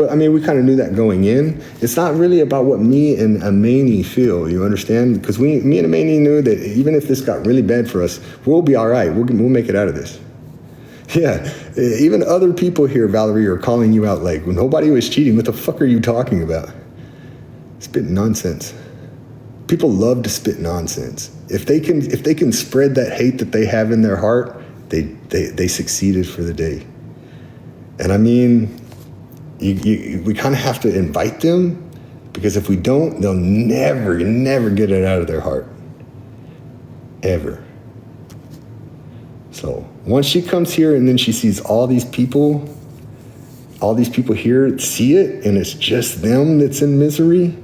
But I mean, we kind of knew that going in. It's not really about what me and Amani feel, you understand? Because me and Amani knew that even if this got really bad for us, we'll be all right. We'll make it out of this. Yeah, even other people here, Valerie, are calling you out like, when nobody was cheating, what the fuck are you talking about? Spitting nonsense. People love to spit nonsense. If they can spread that hate that they have in their heart, they succeeded for the day. And I mean, we kind of have to invite them, because if we don't, they'll never get it out of their heart. Ever. So once she comes here and then she sees all these people here see it, and it's just them that's in misery,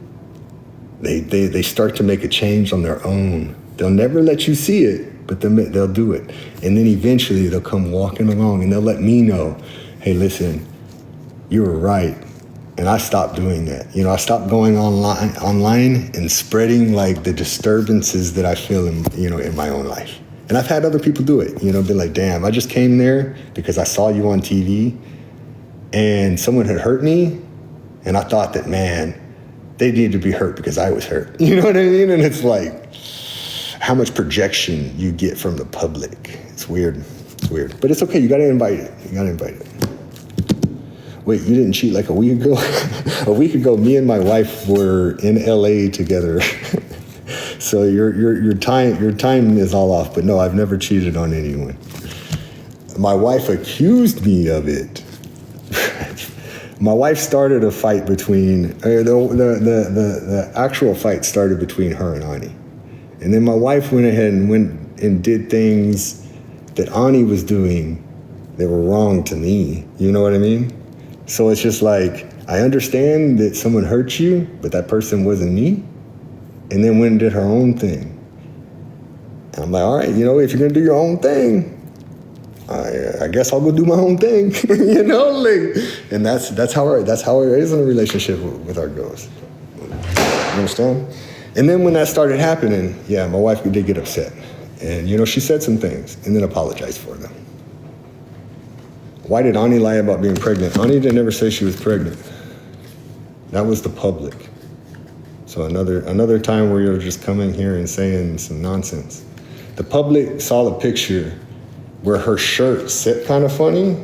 they start to make a change on their own. They'll never let you see it, but they'll do it. And then eventually they'll come walking along and they'll let me know, hey, listen, you were right. And I stopped doing that. You know, I stopped going online and spreading like the disturbances that I feel in my own life. And I've had other people do it, be like, damn, I just came there because I saw you on TV and someone had hurt me. And I thought that, man, they needed to be hurt because I was hurt. You know what I mean? And it's like how much projection you get from the public. It's weird. It's weird. But it's okay. You got to invite it. Wait, you didn't cheat like a week ago? A week ago, me and my wife were in LA together. So your time is all off. But no, I've never cheated on anyone. My wife accused me of it. My wife started a fight between, the actual fight started between her and Ani. And then my wife went ahead and did things that Ani was doing that were wrong to me. You know what I mean? So it's just like, I understand that someone hurt you, but that person wasn't me. And then went and did her own thing. And I'm like, all right, if you're gonna do your own thing, I guess I'll go do my own thing, and that's how it is in a relationship with our girls. You understand? And then when that started happening, yeah, my wife did get upset, and she said some things and then apologized for them. Why did Ani lie about being pregnant? Ani didn't ever say she was pregnant. That was the public. So another time where you're just coming here and saying some nonsense. The public saw the picture where her shirt sit kind of funny.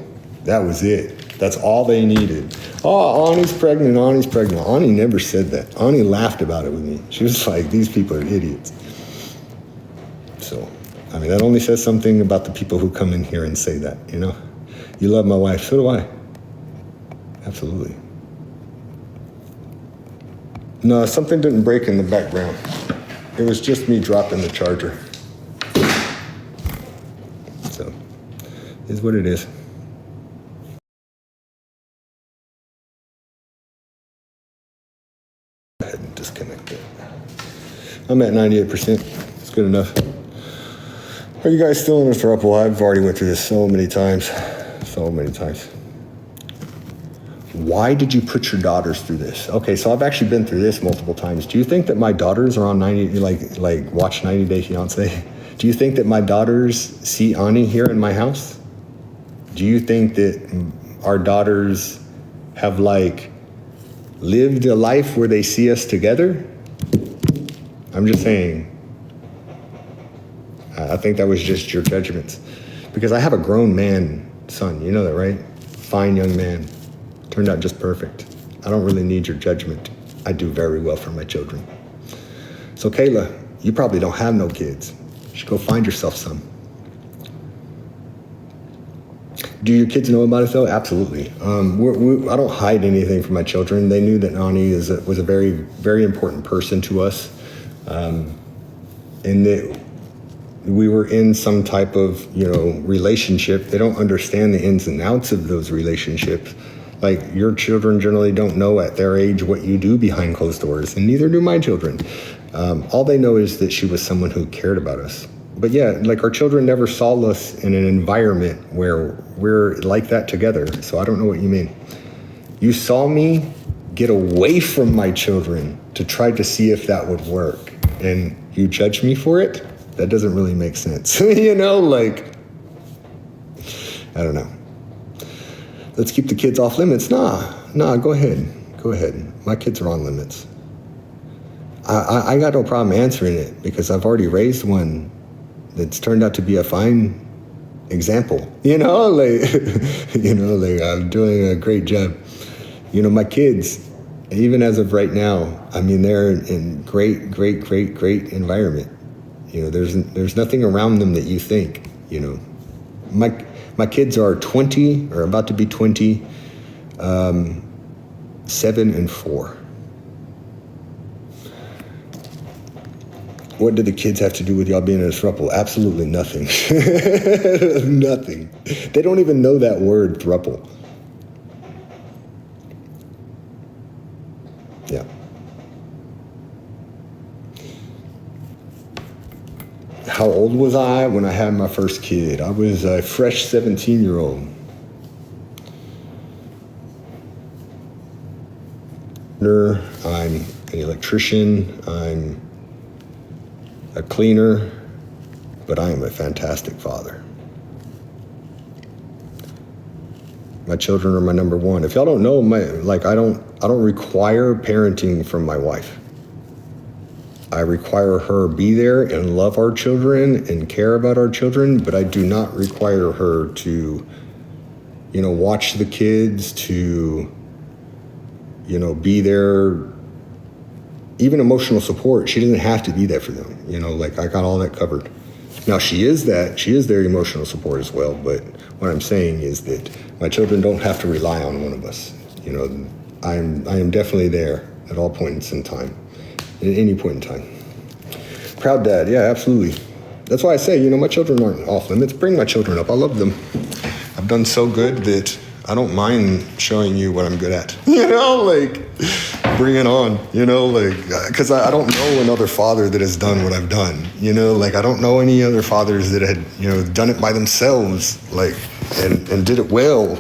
That was it. That's all they needed. Oh, Ani's pregnant. Ani never said that. Ani laughed about it with me. She was like, these people are idiots. So, I mean, that only says something about the people who come in here and say that, You love my wife, so do I. Absolutely. No, something didn't break in the background. It was just me dropping the charger. So, it is what it is. Go ahead and disconnect it. I'm at 98%. It's good enough. Are you guys still in a throuple? I've already went through this so many times. Why did you put your daughters through this? Okay, so I've actually been through this multiple times. Do you think that my daughters are on watch 90 Day Fiancé? Do you think that my daughters see Ani here in my house? Do you think that our daughters have lived a life where they see us together? I'm just saying. I think that was just your judgments. Because I have a grown man son, you know that, right? Fine young man. Turned out just perfect. I don't really need your judgment. I do very well for my children. So Kayla, you probably don't have no kids. You should go find yourself some. Do your kids know about it though? Absolutely. I don't hide anything from my children. They knew that Ani was a very, very important person to us. And that we were in some type of, relationship. They don't understand the ins and outs of those relationships. Like, your children generally don't know at their age what you do behind closed doors, and neither do my children. All they know is that she was someone who cared about us. But yeah, our children never saw us in an environment where we're like that together, so I don't know what you mean. You saw me get away from my children to try to see if that would work, and you judge me for it? That doesn't really make sense. I don't know. let's keep the kids off limits. Nah, go ahead. My kids are on limits. I got no problem answering it because I've already raised one that's turned out to be a fine example. Like I'm doing a great job. My kids, even as of right now, they're in great environment. There's nothing around them that you think. My kids are 20 or about to be 20, 7 and 4. What do the kids have to do with y'all being in a throuple? Absolutely nothing. Nothing. They don't even know that word, throuple. Yeah. How old was I when I had my first kid? I was a fresh 17-year-old. I'm an electrician. I'm a cleaner, but I am a fantastic father. My children are my number one. If y'all don't know, I don't require parenting from my wife. I require her be there and love our children and care about our children, but I do not require her to, watch the kids, to, be there. Even emotional support, she doesn't have to be there for them. I got all that covered. Now she is their emotional support as well, but what I'm saying is that my children don't have to rely on one of us. I am definitely there at all points in time, at any point in time. Proud dad, yeah, absolutely. That's why I say, my children aren't off limits. Bring my children up, I love them. I've done so good that I don't mind showing you what I'm good at. Bring it on, because I don't know another father that has done what I've done, I don't know any other fathers that had, done it by themselves, and did it well.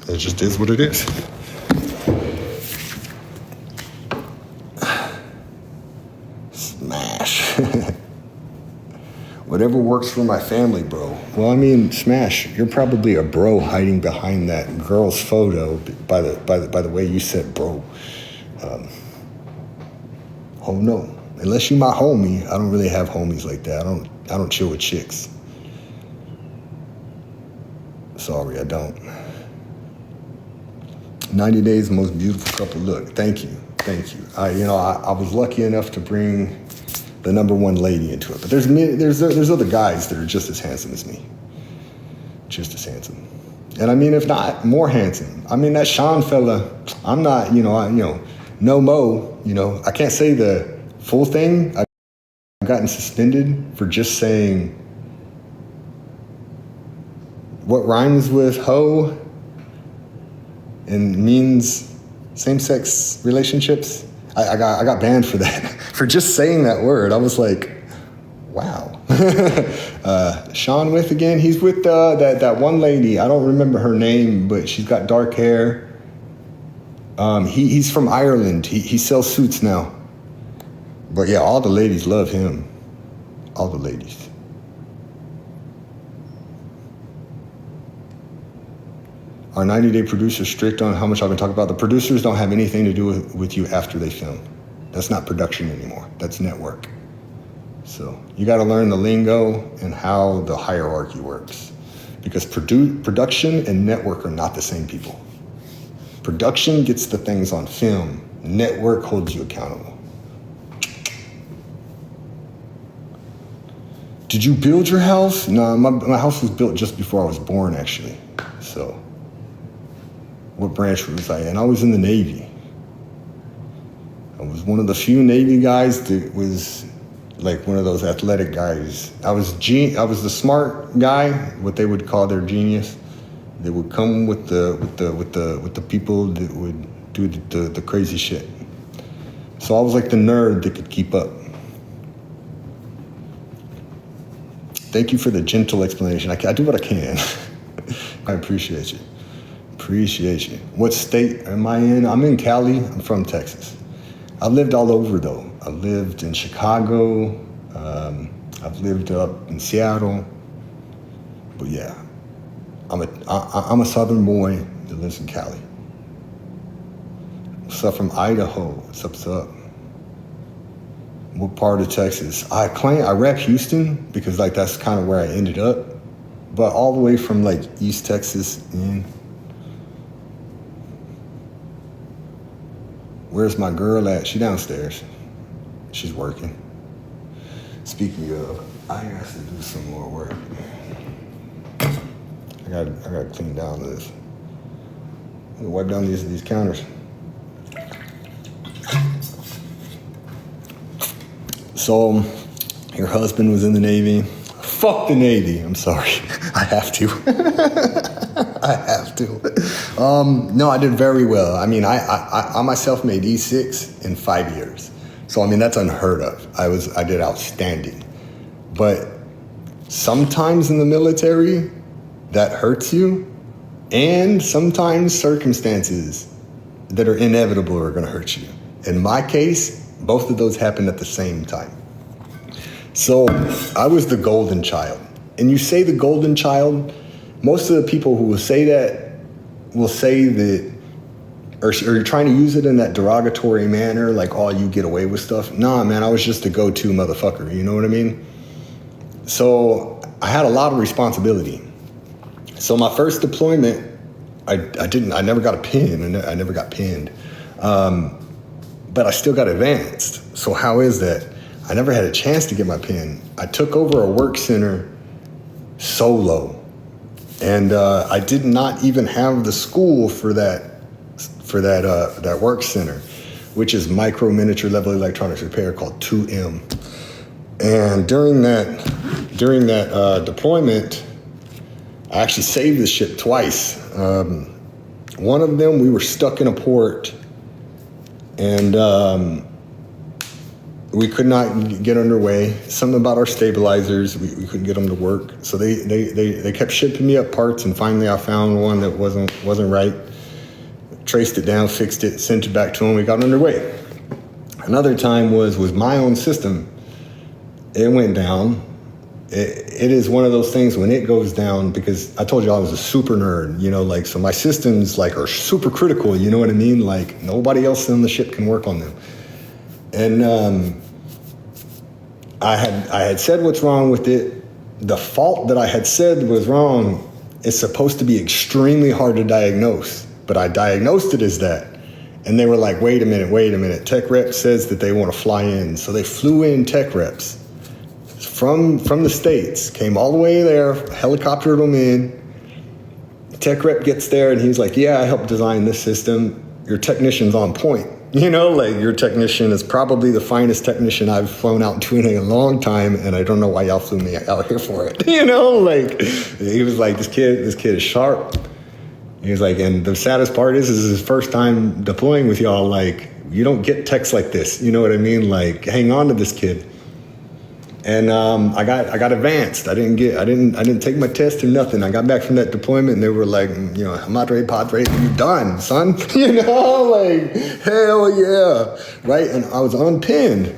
It just is what it is. Smash. Whatever works for my family, bro. Well, smash. You're probably a bro hiding behind that girl's photo by the way you said bro. Oh no. Unless you my homie, I don't really have homies like that. I don't chill with chicks. Sorry, I don't. 90 Days, most beautiful couple. Look, thank you. I was lucky enough to bring the number one lady into it. But there's other guys that are just as handsome as me. Just as handsome. And if not, more handsome. That Sean fella, I'm not, no mo, I can't say the full thing. I've gotten suspended for just saying what rhymes with hoe and means same-sex relationships. I got banned for that, for just saying that word. I was like, wow. Sean with again, he's with that one lady. I don't remember her name, but she's got dark hair. He's from Ireland. He sells suits now. But yeah, all the ladies love him. All the ladies. Are 90-day producers strict on how much I can talk about? The producers don't have anything to do with you after they film. That's not production anymore. That's network. So you got to learn the lingo and how the hierarchy works. Because production and network are not the same people. Production gets the things on film. Network holds you accountable. Did you build your house? No, my house was built just before I was born, actually. So. What branch was I in? I was in the Navy. I was one of the few Navy guys that was like one of those athletic guys. I was the smart guy, what they would call their genius. They would come with the people that would do the crazy shit. So I was like the nerd that could keep up. Thank you for the gentle explanation. I do what I can. I appreciate you. Appreciate you. What state am I in? I'm in Cali. I'm from Texas. I've lived all over though. I've lived in Chicago. I've lived up in Seattle. But yeah, I'm a Southern boy that lives in Cali. What's up from Idaho? What's up? What part of Texas? I rep Houston because like that's kind of where I ended up, but all the way from like East Texas in. Where's my girl at? She downstairs. She's working. Speaking of, I have to do some more work. I gotta clean down this. I'm gonna wipe down these counters. So, your husband was in the Navy. Fuck the Navy. I'm sorry. I have to. I have to. No, I did very well. I mean, I myself made E6 in 5 years. So, I mean, that's unheard of. I did outstanding. But sometimes in the military, that hurts you. And sometimes circumstances that are inevitable are going to hurt you. In my case, both of those happened at the same time. So I was the golden child. And you say the golden child, most of the people who will say that will say that, or you're trying to use it in that derogatory manner, like, oh, you get away with stuff. Nah, man, I was just a go-to motherfucker, you know what I mean? So I had a lot of responsibility. So my first deployment, I never got a pin, I never got pinned. But I still got advanced. So how is that? I never had a chance to get my pin. I took over a work center solo. And I did not even have the school for that work center, which is micro miniature level electronics repair, called 2M. And during that deployment, I actually saved the ship twice. One of them, we were stuck in a port, and we could not get underway. Something about our stabilizers, we couldn't get them to work. So they kept shipping me up parts, and finally I found one that wasn't right. Traced it down, fixed it, sent it back to them. We got underway. Another time was my own system. It went down. It is one of those things when it goes down, because I told you I was a super nerd, you know, like, so my systems like are super critical, you know what I mean? Like nobody else on the ship can work on them. And I had said what's wrong with it. The fault that I had said was wrong is supposed to be extremely hard to diagnose, but I diagnosed it as that. And they were like, wait a minute. Tech rep says that they want to fly in. So they flew in tech reps from the States, came all the way there, helicoptered them in. Tech rep gets there and he's like, yeah, I helped design this system. Your technician's on point. You know, like, your technician is probably the finest technician I've flown out to in a long time, and I don't know why y'all flew me out here for it. You know, like, he was like, this kid is sharp. He was like, and the saddest part is his first time deploying with y'all. Like, you don't get texts like this. You know what I mean? Like, hang on to this kid. And I got advanced. I didn't take my test or nothing. I got back from that deployment and they were like, you know, Madre Padre, you done, son. You know, like, hell yeah, right? And I was unpinned.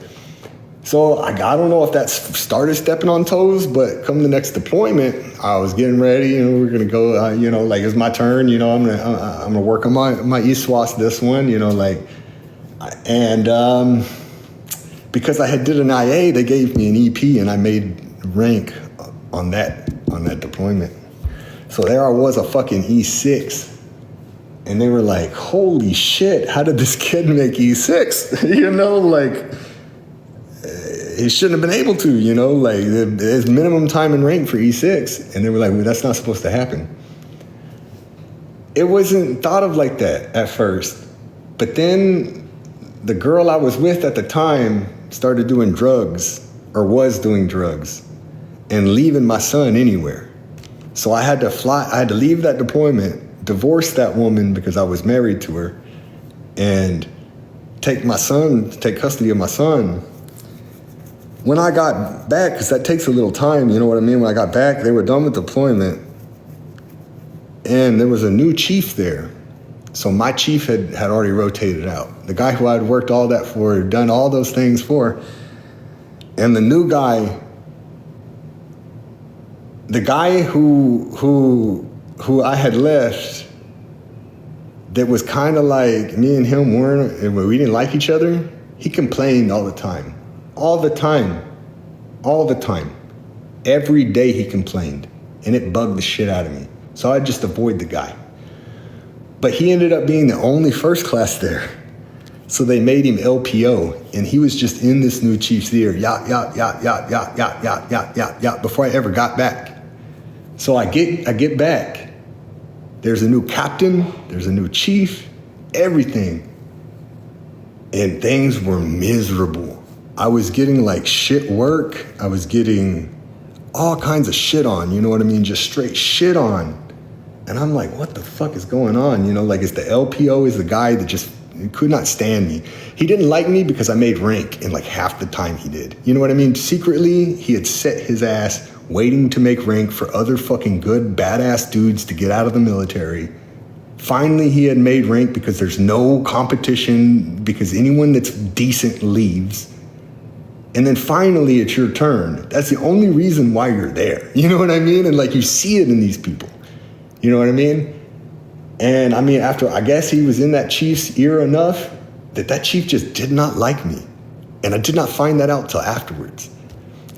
So I don't know if that started stepping on toes, but come the next deployment, I was getting ready. You know, we're gonna go. You know, like, it's my turn. You know, I'm gonna work on my ESWAS this one. You know, like, and. Because I had did an IA, they gave me an EP, and I made rank on that deployment. So there I was, a fucking E6, and they were like, "Holy shit! How did this kid make E6?" You know, like, he shouldn't have been able to. You know, like, there's minimum time in rank for E6, and they were like, well, "That's not supposed to happen." It wasn't thought of like that at first, but then the girl I was with at the time started doing drugs, or was doing drugs, and leaving my son anywhere. So I had to leave that deployment, divorce that woman because I was married to her, and take custody of my son. When I got back, because that takes a little time, you know what I mean? When I got back, they were done with deployment, and there was a new chief there. So my chief had already rotated out. The guy who I'd worked all that for, had done all those things for. And the new guy, the guy who who I had left, that was kind of like me and him we didn't like each other, he complained all the time. All the time. All the time. Every day he complained. And it bugged the shit out of me. So I just avoid the guy. But he ended up being the only first class there. So they made him LPO, and he was just in this new chief's ear, before I ever got back. So I get back. There's a new captain, there's a new chief, everything. And things were miserable. I was getting like shit work. I was getting all kinds of shit on, you know what I mean? Just straight shit on. And I'm like, what the fuck is going on? You know, like, it's the LPO is the guy that just could not stand me. He didn't like me because I made rank in like half the time he did. You know what I mean? Secretly, he had set his ass waiting to make rank for other fucking good, badass dudes to get out of the military. Finally, he had made rank because there's no competition, because anyone that's decent leaves. And then finally, it's your turn. That's the only reason why you're there. You know what I mean? And like, you see it in these people. You know what I mean? And I mean, after, I guess he was in that chief's ear enough that chief just did not like me. And I did not find that out till afterwards.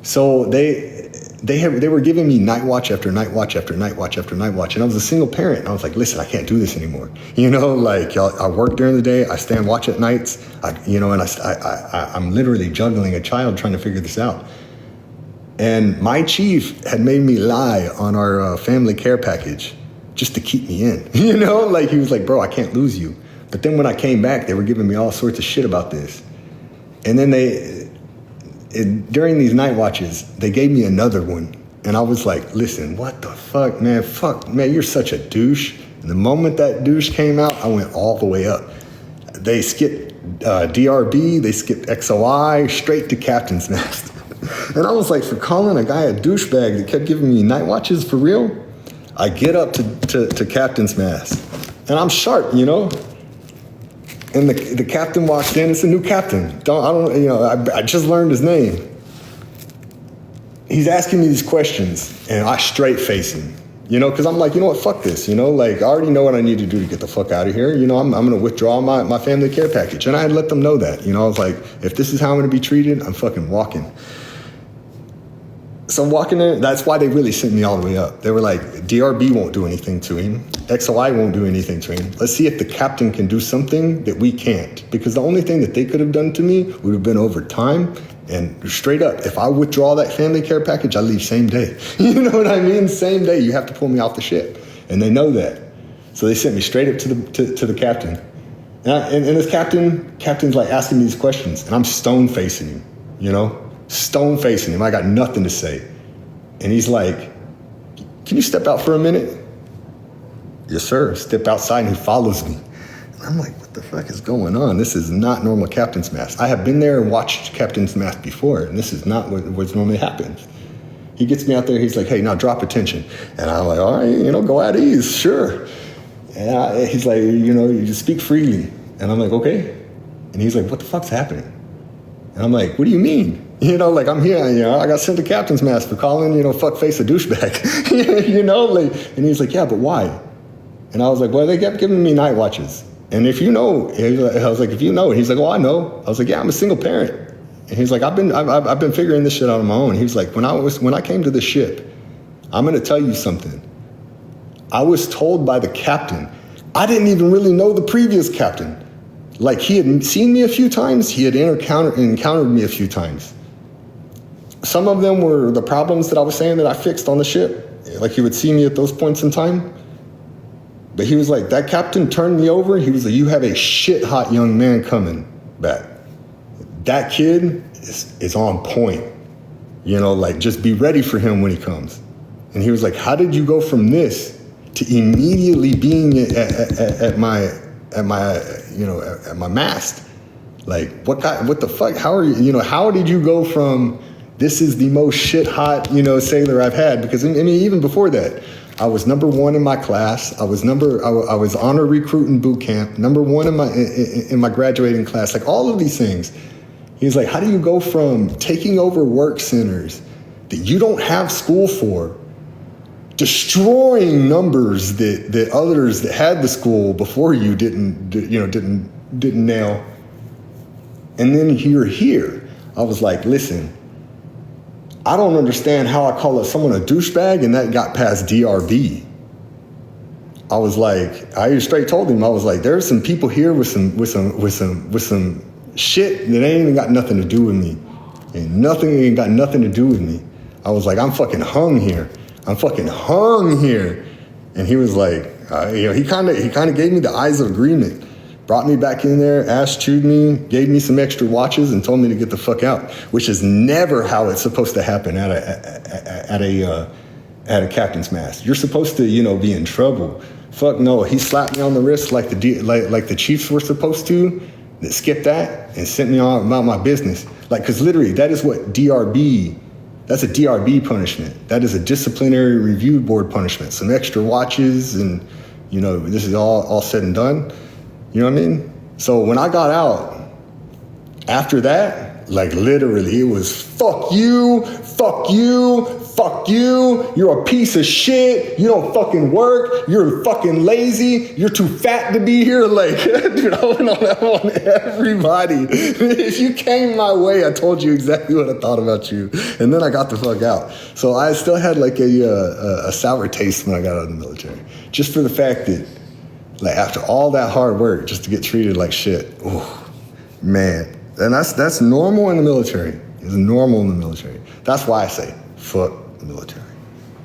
So they were giving me night watch after night watch after night watch after night watch. And I was a single parent. And I was like, listen, I can't do this anymore. You know, like, I work during the day, I stay and watch at nights, I'm literally juggling a child trying to figure this out. And my chief had made me lie on our family care package just to keep me in. You know, like, he was like, bro, I can't lose you. But then when I came back, they were giving me all sorts of shit about this. And then during these night watches, they gave me another one. And I was like, listen, what the fuck, man? Fuck, man, you're such a douche. And the moment that douche came out, I went all the way up. They skipped DRB, they skipped XOI, straight to captain's mast. And I was like, for calling a guy a douchebag that kept giving me night watches, for real? I get up to captain's mast. And I'm sharp, you know? And the captain walks in. It's a new captain. I just learned his name. He's asking me these questions, and I straight face him. You know, because I'm like, you know what, fuck this. You know, like, I already know what I need to do to get the fuck out of here. You know, I'm going to withdraw my family care package. And I had let them know that. You know, I was like, if this is how I'm going to be treated, I'm fucking walking. So I'm walking in, that's why they really sent me all the way up. They were like, DRB won't do anything to him. XOI won't do anything to him. Let's see if the captain can do something that we can't. Because the only thing that they could have done to me would have been over time. And straight up, if I withdraw that family care package, I leave same day. You know what I mean? Same day, you have to pull me off the ship. And they know that. So they sent me straight up to the captain. And this captain's like asking me these questions. And I'm stone facing him, you know? Stone facing him. I got nothing to say. And he's like, can you step out for a minute? Yes, sir. Step outside, and he follows me. And I'm like, what the fuck is going on? This is not normal captain's mast. I have been there and watched captain's mast before, and this is not what normally happens. He gets me out there. He's like, hey, now drop attention. And I'm like, all right, you know, go at ease, sure. And he's like, you know, you just speak freely. And I'm like, okay. And he's like, what the fuck's happening? And I'm like, what do you mean? You know, like, I'm here, you know, I got sent to captain's mast for calling, you know, fuckface a douchebag. You know, like, and he's like, yeah, but why? And I was like, well, they kept giving me night watches. And if you know, I was like, if you know, and he's like, well, I know. I was like, yeah, I'm a single parent. And he's like, I've been figuring this shit out on my own. He was like, when I came to the ship, I'm going to tell you something. I was told by the captain, I didn't even really know the previous captain. Like, he had seen me a few times. He had encountered me a few times. Some of them were the problems that I was saying that I fixed on the ship. Like, he would see me at those points in time. But he was like, that captain turned me over. He was like, you have a shit hot young man coming back. That kid is on point. You know, like, just be ready for him when he comes. And he was like, how did you go from this to immediately being at my mast? Like, what the fuck? How did you go from this is the most shit hot, you know, sailor I've had? Because I mean, even before that, I was number one in my class. I was honor recruit in boot camp, number one in my graduating class, like all of these things. He's like, how do you go from taking over work centers that you don't have school for destroying numbers that others that had the school before you didn't nail. And then you're here. I was like, listen, I don't understand how I call someone a douchebag and that got past DRB. I was like, I straight told him, I was like, there's some people here with some shit that ain't even got nothing to do with me. And nothing ain't got nothing to do with me. I was like, I'm fucking hung here. I'm fucking hung here. And he was like, he kind of gave me the eyes of agreement. Brought me back in there, ass chewed me, gave me some extra watches, and told me to get the fuck out, which is never how it's supposed to happen at a captain's mast. You're supposed to, be in trouble. Fuck no, he slapped me on the wrist like the Chiefs were supposed to. That skipped that and sent me on about my business. Because literally, that is what DRB. That's a DRB punishment. That is a disciplinary review board punishment. Some extra watches, and this is all said and done. You know what I mean? So when I got out, after that, literally, it was fuck you, fuck you, fuck you. You're a piece of shit. You don't fucking work. You're fucking lazy. You're too fat to be here. Dude, I went on everybody. If you came my way, I told you exactly what I thought about you. And then I got the fuck out. So I still had a sour taste when I got out of the military. Just for the fact that after all that hard work, just to get treated like shit. Ooh, man. And that's normal in the military. It's normal in the military. That's why I say fuck the military.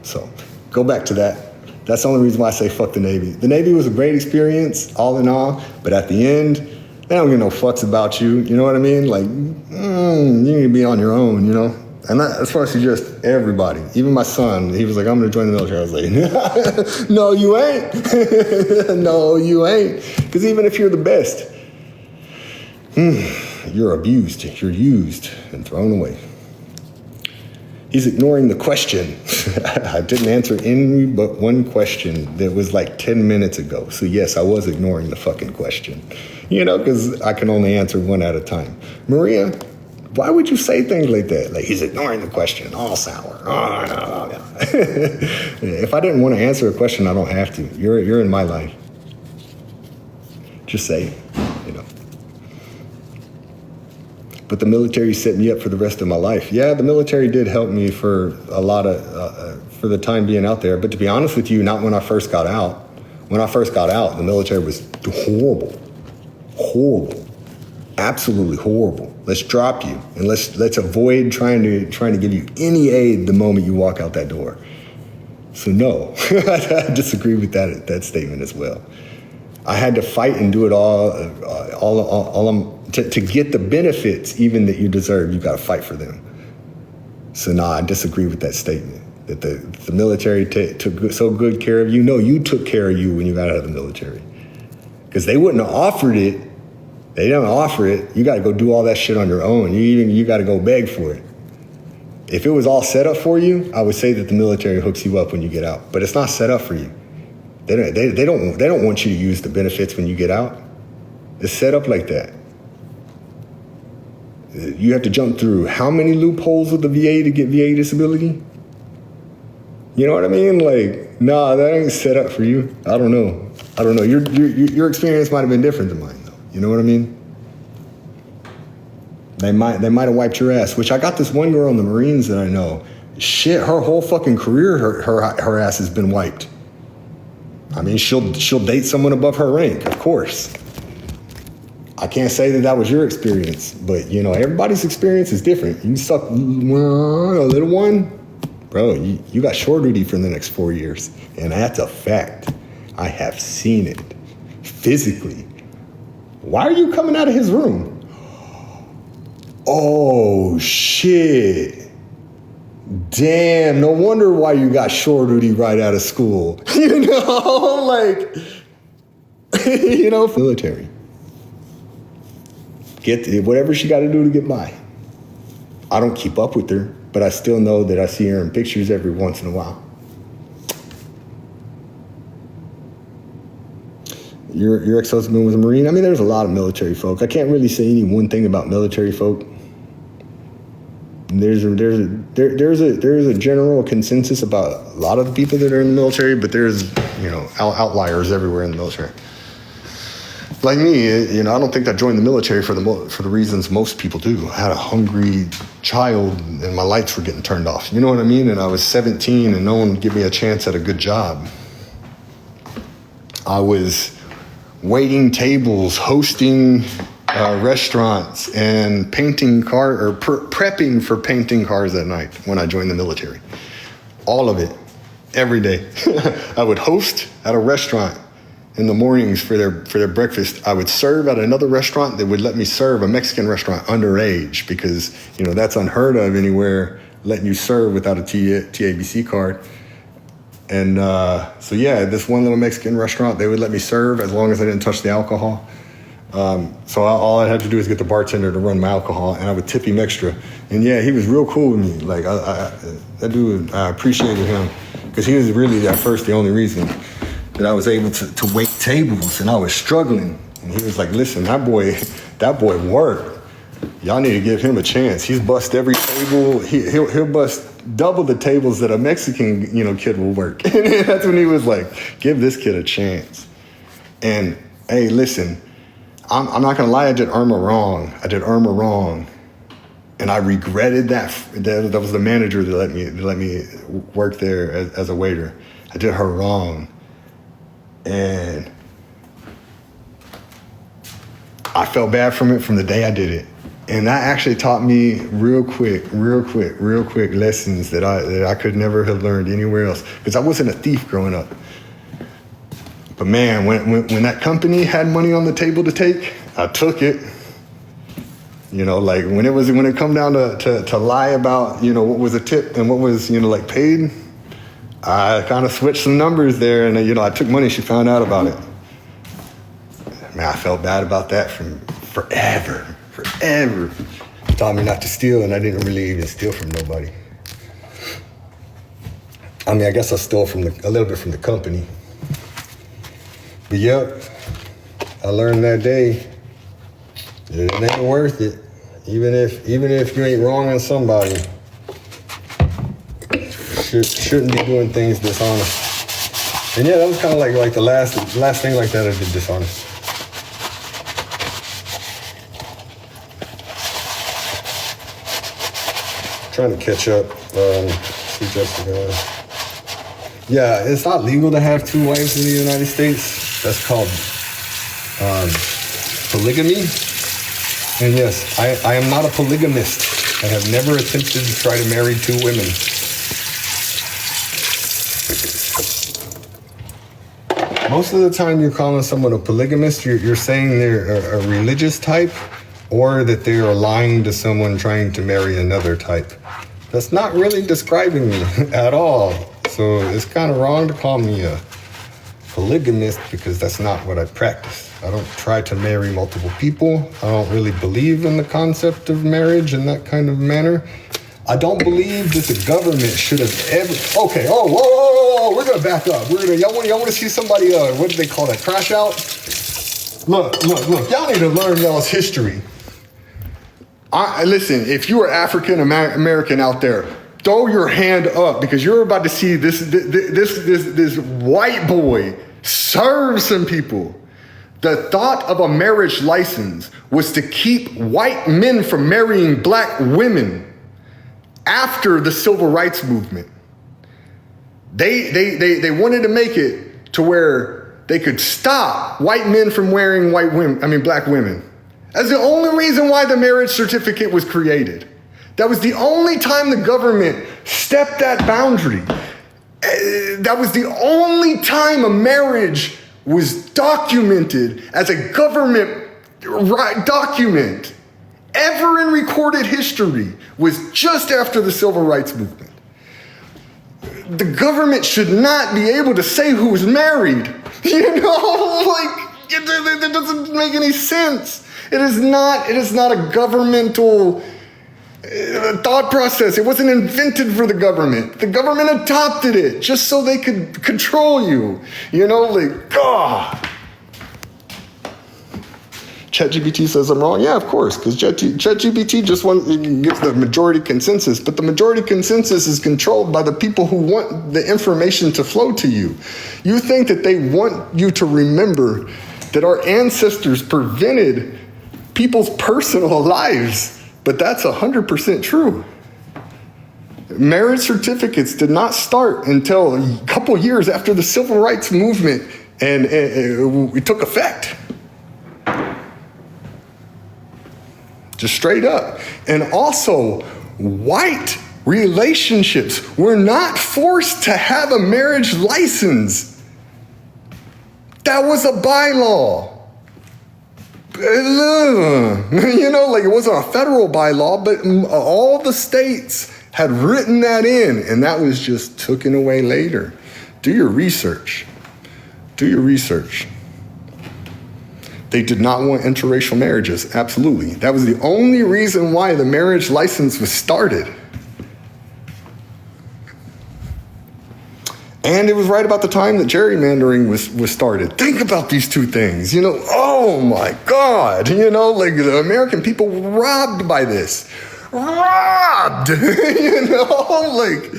So go back to that. That's the only reason why I say fuck the Navy. The Navy was a great experience, all in all, but at the end, they don't give no fucks about you. You know what I mean? You need to be on your own, And as far as just everybody, even my son, he was like, I'm going to join the military. I was like, no, you ain't. No, you ain't. Because even if you're the best, you're abused, you're used and thrown away. He's ignoring the question. I didn't answer any but one question that was 10 minutes ago. So yes, I was ignoring the fucking question, because I can only answer one at a time. Maria, why would you say things like that? He's ignoring the question, all sour. Oh, no. If I didn't want to answer a question, I don't have to. You're in my life. Just say it, But the military set me up for the rest of my life. Yeah, the military did help me for a lot of, for the time being out there. But to be honest with you, not when I first got out. When I first got out, the military was horrible. Horrible. Absolutely horrible. Let's drop you, and let's avoid trying to give you any aid the moment you walk out that door. So no, I disagree with that statement as well. I had to fight and do it all to get the benefits even that you deserve. You got to fight for them. So I disagree with that statement that the military took so good care of you. No, you took care of you when you got out of the military, because they wouldn't have offered it. They don't offer it. You got to go do all that shit on your own. You got to go beg for it. If it was all set up for you, I would say that the military hooks you up when you get out. But it's not set up for you. They don't want you to use the benefits when you get out. It's set up like that. You have to jump through how many loopholes with the VA to get VA disability? You know what I mean? Nah, that ain't set up for you. I don't know. Your experience might have been different than mine. You know what I mean? They might have wiped your ass, which I got this one girl in the Marines that I know. Shit, her whole fucking career, her ass has been wiped. I mean, she'll date someone above her rank, of course. I can't say that was your experience, but everybody's experience is different. You can suck a little one, bro, you got shore duty for the next 4 years. And that's a fact. I have seen it physically. Why are you coming out of his room? Oh, shit. Damn, no wonder why you got shore duty right out of school. Military. Get whatever she got to do to get by. I don't keep up with her, but I still know that I see her in pictures every once in a while. Your ex-husband was a Marine? I mean, there's a lot of military folk. I can't really say any one thing about military folk. there's a general consensus about a lot of the people that are in the military, but there's, outliers everywhere in the military. Like me, I don't think I joined the military for the reasons most people do. I had a hungry child and my lights were getting turned off. You know what I mean? And I was 17 and no one would give me a chance at a good job. I was waiting tables, hosting restaurants, and prepping for painting cars at night when I joined the military. All of it, every day. I would host at a restaurant in the mornings for their breakfast. I would serve at another restaurant that would let me serve, a Mexican restaurant, underage, because that's unheard of anywhere, letting you serve without a TABC card. And this one little Mexican restaurant, they would let me serve as long as I didn't touch the alcohol. So all I had to do is get the bartender to run my alcohol, and I would tip him extra. And yeah, he was real cool with me. Like that dude, I appreciated him because he was really at first the only reason that I was able to wait tables, and I was struggling. And he was like, "Listen, that boy worked. Y'all need to give him a chance. He's bust every table. He'll bust double the tables that a Mexican kid will work." And that's when he was like, "Give this kid a chance." And hey, listen. I'm not gonna lie, I did Irma wrong. And I regretted that. That was the manager that let me work there as a waiter. I did her wrong. And I felt bad from it from the day I did it. And that actually taught me real quick lessons that I could never have learned anywhere else. Because I wasn't a thief growing up. But man, when that company had money on the table to take, I took it. Like when it come down to lie about, what was a tip and what was, paid, I kind of switched some numbers there, and I took money. She found out about it. Man, I felt bad about that from forever. She taught me not to steal, and I didn't really even steal from nobody. I mean, I guess I stole a little bit from the company. But yep, I learned that day that it ain't worth it. Even if you ain't wronging somebody, shouldn't be doing things dishonest. And yeah, that was kind of like the last thing like that I did dishonest. Trying to catch up. See Jessica. Yeah, it's not legal to have two wives in the United States. That's called polygamy. And yes, I am not a polygamist. I have never attempted to try to marry two women. Most of the time you're calling someone a polygamist, you're saying they're a religious type, or that they are lying to someone trying to marry another type. That's not really describing me at all. So it's kind of wrong to call me a polygamist because that's not what I practice. I don't try to marry multiple people. I don't really believe in the concept of marriage in that kind of manner. I don't believe that the government should have ever... Okay, whoa, we're gonna back up. Y'all want to see somebody, what do they call that, crash out? Look, y'all need to learn y'all's history. Listen, if you are African American out there, throw your hand up because you're about to see this white boy serve some people. The thought of a marriage license was to keep white men from marrying black women after the civil rights movement. They wanted to make it to where they could stop white men from marrying black women. That's the only reason why the marriage certificate was created. That was the only time the government stepped that boundary. That was the only time a marriage was documented as a government document ever in recorded history was just after the civil rights movement. The government should not be able to say who's married. It doesn't make any sense. It is not a governmental thought process. It wasn't invented for the government. The government adopted it just so they could control you. ChatGPT says I'm wrong. Yeah, of course, because ChatGPT just gives the majority consensus, but the majority consensus is controlled by the people who want the information to flow to you. You think that they want you to remember that our ancestors prevented people's personal lives, but that's 100% true. Marriage certificates did not start until a couple years after the civil rights movement and it took effect. Just straight up. And also, white relationships were not forced to have a marriage license. That was a bylaw. You know, like it wasn't a federal bylaw, but all the states had written that in, and that was just taken away later. Do your research. Do your research. They did not want interracial marriages, absolutely. That was the only reason why the marriage license was started. And it was right about the time that gerrymandering was started. Think about these two things, you know, oh my God, you know, like the American people were robbed by this. Robbed, you know, like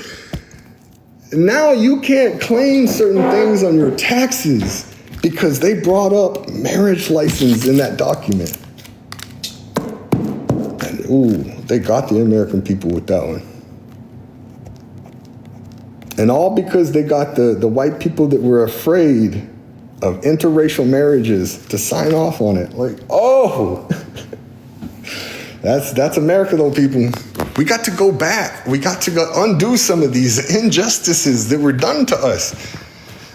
now you can't claim certain things on your taxes because they brought up marriage license in that document. And ooh, they got the American people with that one. And all because they got the white people that were afraid of interracial marriages to sign off on it. Like, oh, that's America though, people. We got to go back. We got to go undo some of these injustices that were done to us.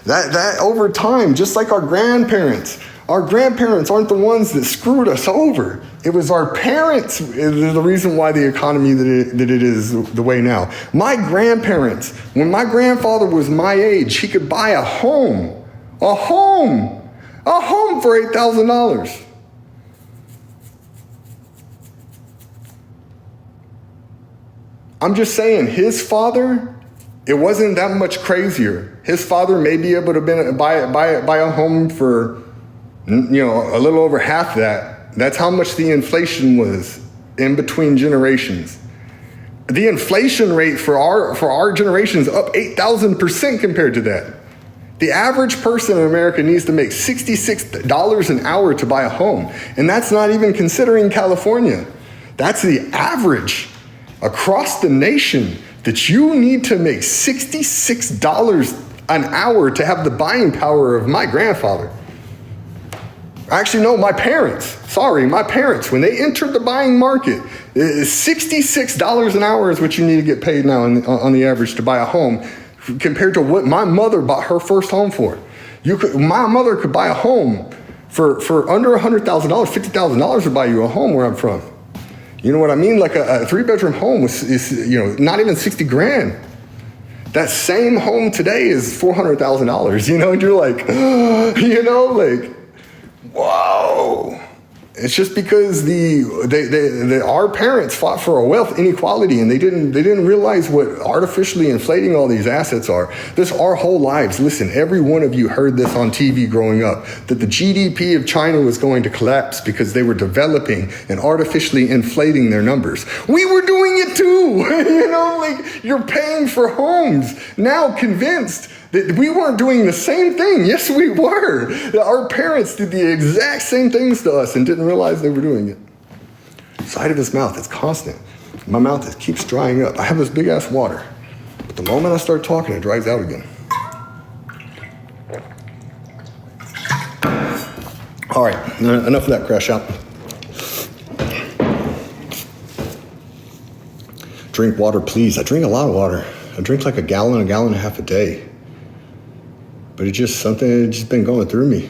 That over time, just like our grandparents aren't the ones that screwed us over. It was our parents, the reason why the economy that it is the way now. My grandparents, when my grandfather was my age, he could buy a home for $8,000. I'm just saying, his father, it wasn't that much crazier. His father may be able to buy a home for, you know, a little over half that. That's how much the inflation was in between generations. The inflation rate for our generation is up 8,000% compared to that. The average person in America needs to make $66 an hour to buy a home. And that's not even considering California. That's the average across the nation, that you need to make $66 an hour to have the buying power of my grandfather. Actually, no, my parents. Sorry, my parents. When they entered the buying market, $66 an hour is what you need to get paid now on the average to buy a home, compared to what my mother bought her first home for. My mother could buy a home for under $100,000, $50,000 to buy you a home where I'm from. You know what I mean? Like a 3-bedroom home is, you know, not even 60 grand. That same home today is $400,000, you know, and you're like, you know, like, whoa. It's just because our parents fought for a wealth inequality, and they didn't realize what artificially inflating all these assets are. This our whole lives. Listen, every one of you heard this on TV growing up, that the GDP of China was going to collapse because they were developing and artificially inflating their numbers. We were doing it too. You know, like, you're paying for homes now, convinced that we weren't doing the same thing. Yes, we were. Our parents did the exact same things to us and didn't realize they were doing it. Side of his mouth, it's constant. My mouth keeps drying up. I have this big ass water, but the moment I start talking, it dries out again. All right, enough of that crash out. Drink water, please. I drink a lot of water. I drink like a gallon and a half a day. But it's just something that's just been going through me.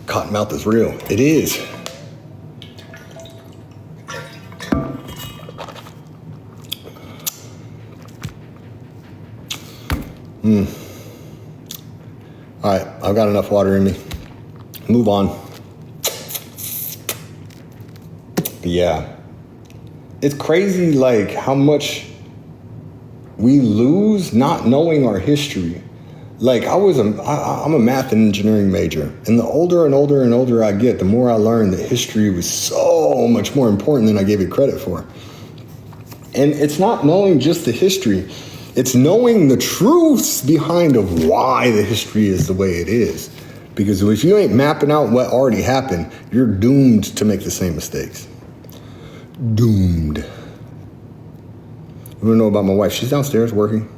Cottonmouth is real. It is. All right, I've got enough water in me. Move on. But yeah, it's crazy, like, how much we lose not knowing our history. Like I'm a math and engineering major, and the older and older and older I get, the more I learn that history was so much more important than I gave it credit for. And it's not knowing just the history, it's knowing the truths behind of why the history is the way it is. Because if you ain't mapping out what already happened, you're doomed to make the same mistakes. Doomed. You wanna know about my wife? She's downstairs working.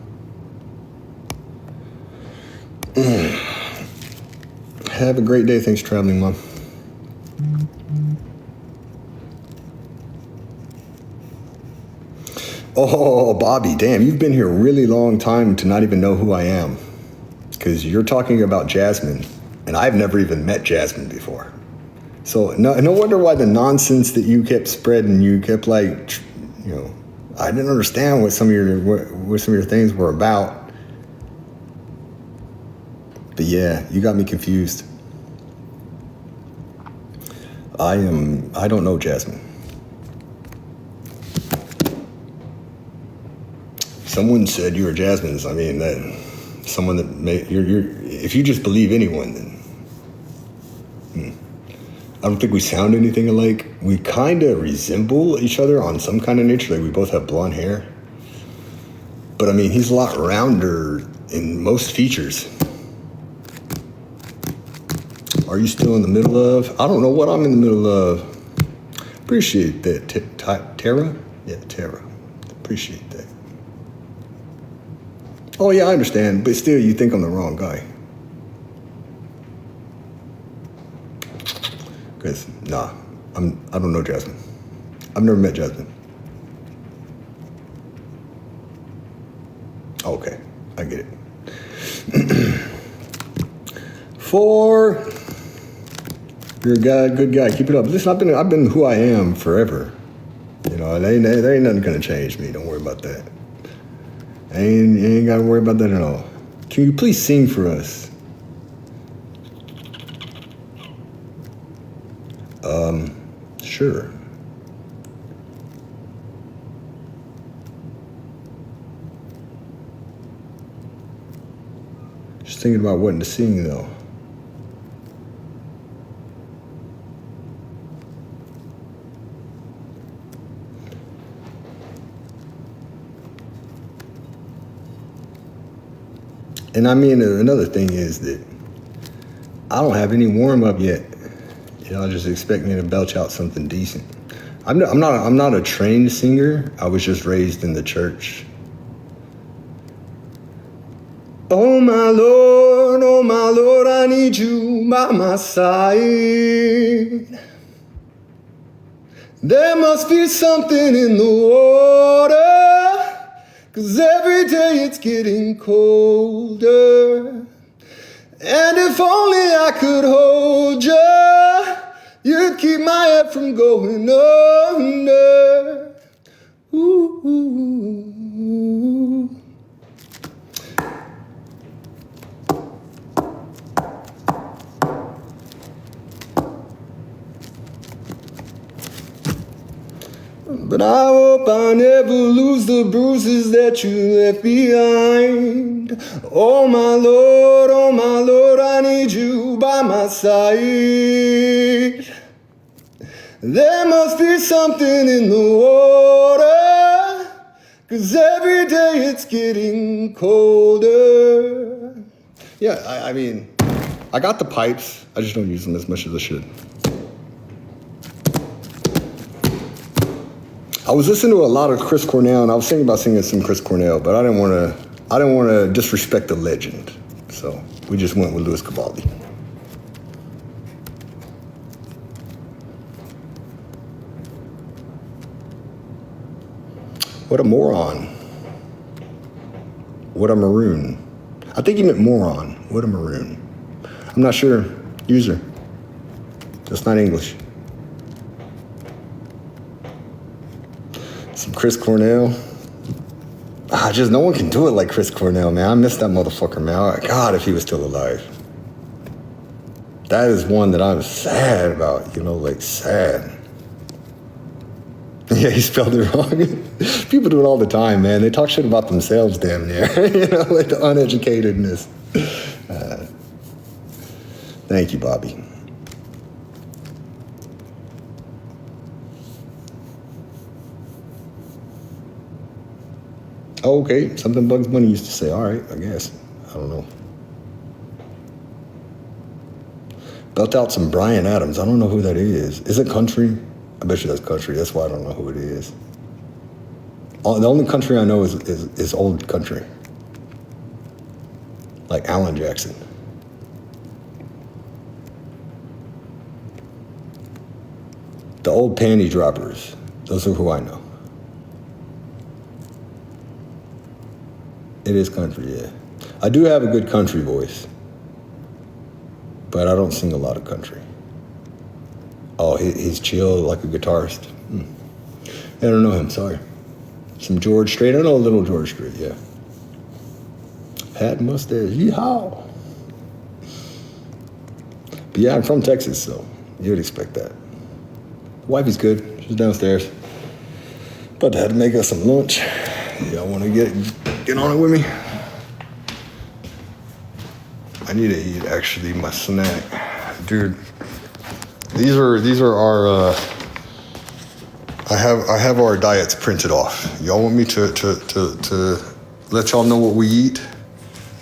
Have a great day. Thanks for traveling, Mom. Oh, Bobby, damn, you've been here a really long time to not even know who I am. Because you're talking about Jasmine, and I've never even met Jasmine before. So no wonder why the nonsense that you kept spreading, you kept like, you know, I didn't understand what some of your things were about. But yeah, you got me confused. I don't know Jasmine. Someone said you were Jasmine's. I mean, that someone that you're if you just believe anyone, then I don't think we sound anything alike. We kind of resemble each other on some kind of nature. Like we both have blonde hair. But I mean, he's a lot rounder in most features. Are you still in the middle of? I don't know what I'm in the middle of. Appreciate that. Tara? Yeah, Tara. Appreciate that. Oh, yeah, I understand. But still, you think I'm the wrong guy. Because, nah, I don't know Jasmine. I've never met Jasmine. Okay, I get it. 4. You're a guy, good guy. Keep it up. Listen, I've been who I am forever. You know, there ain't nothing gonna change me. Don't worry about that. You ain't gotta worry about that at all. Can you please sing for us? Sure. Just thinking about what to sing though. And I mean, another thing is that I don't have any warm up yet. Y'all just expect me to belch out something decent. I'm not a trained singer. I was just raised in the church. Oh my Lord, I need you by my side. There must be something in the water, 'cause every day it's getting colder. And if only I could hold you, you'd keep my head from going under. Ooh. But I hope I never lose the bruises that you left behind. Oh my Lord, I need you by my side. There must be something in the water, 'cause every day it's getting colder. Yeah, I mean, I got the pipes. I just don't use them as much as I should. I was listening to a lot of Chris Cornell, and I was thinking about singing some Chris Cornell, but I didn't want to disrespect the legend, so we just went with Louis Cavalli. What a moron! What a maroon! I think he meant moron. What a maroon! I'm not sure. User. That's not English. Some Chris Cornell. No one can do it like Chris Cornell, man. I miss that motherfucker, man. God, if he was still alive. That is one that I'm sad about, like sad. Yeah, he spelled it wrong. People do it all the time, man. They talk shit about themselves, damn near. Like the uneducatedness. Thank you, Bobby. Oh, okay, something Bugs Bunny used to say. All right, I guess. I don't know. Belt out some Bryan Adams. I don't know who that is. Is it country? I bet you that's country. That's why I don't know who it is. The only country I know is old country. Like Alan Jackson. The old panty droppers. Those are who I know. It is country, yeah. I do have a good country voice, but I don't sing a lot of country. Oh, he's chill like a guitarist. I don't know him, sorry. Some George Strait. I know a little George Strait, yeah. Hat and mustache, yeehaw. But yeah, I'm from Texas, so you'd expect that. Wifey's good. She's downstairs. About to have to make us some lunch. Y'all want to get on it with me? I need to eat actually my snack, dude. These are our. I have our diets printed off. Y'all want me to let y'all know what we eat?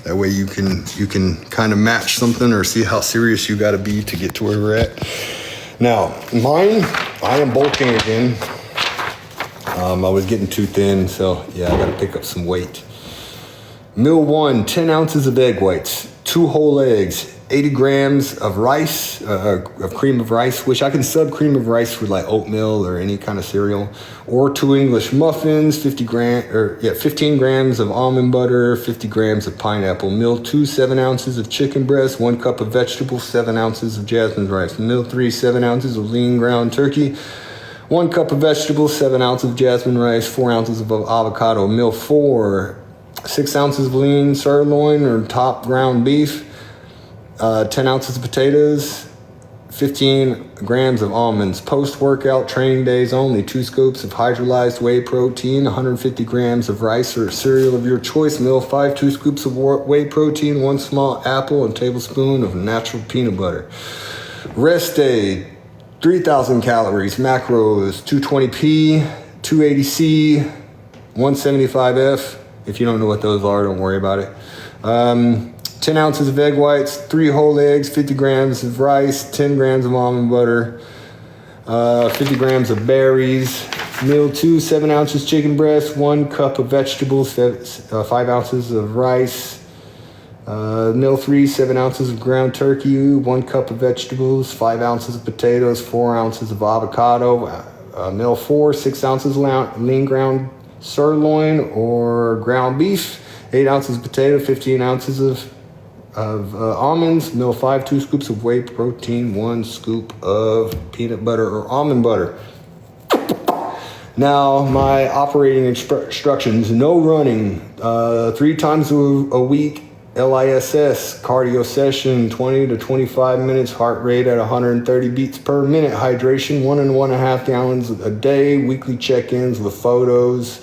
That way you can kind of match something or see how serious you got to be to get to where we're at. Now, mine, I am bulking again. I was getting too thin, so yeah, I got to pick up some weight. Meal 1, 10 ounces of egg whites, 2 whole eggs, 80 grams of rice, of cream of rice, which I can sub cream of rice with like oatmeal or any kind of cereal, or 2 English muffins, 15 grams of almond butter, 50 grams of pineapple. Meal 2, 7 ounces of chicken breast, 1 cup of vegetables, 7 ounces of jasmine rice. Meal 3, 7 ounces of lean ground turkey, 1 cup of vegetables, 7 ounces of jasmine rice, 4 ounces of avocado. Meal 4, 6 ounces of lean sirloin or top ground beef, 10 ounces of potatoes, 15 grams of almonds. Post-workout training days only, 2 scoops of hydrolyzed whey protein, 150 grams of rice or cereal of your choice. Meal 5, 2 scoops of whey protein, 1 small apple, and tablespoon of natural peanut butter. Rest day, 3,000 calories. Macros, 220p, 280c, 175f. If you don't know what those are, don't worry about it. 10 ounces of egg whites, 3 whole eggs, 50 grams of rice, 10 grams of almond butter, 50 grams of berries. Meal 2, 7 ounces chicken breast, 1 cup of vegetables, 5 ounces of rice. Meal 3, 7 ounces of ground turkey, 1 cup of vegetables, 5 ounces of potatoes, 4 ounces of avocado. Meal 4, 6 ounces lean ground sirloin or ground beef, 8 ounces of potato, 15 ounces of almonds. Meal 5, 2 scoops of whey protein, 1 scoop of peanut butter or almond butter. Now, my operating instructions: no running, 3 times a week, LISS, cardio session, 20 to 25 minutes, heart rate at 130 beats per minute, hydration, 1 and 1.5 gallons a day, weekly check-ins with photos,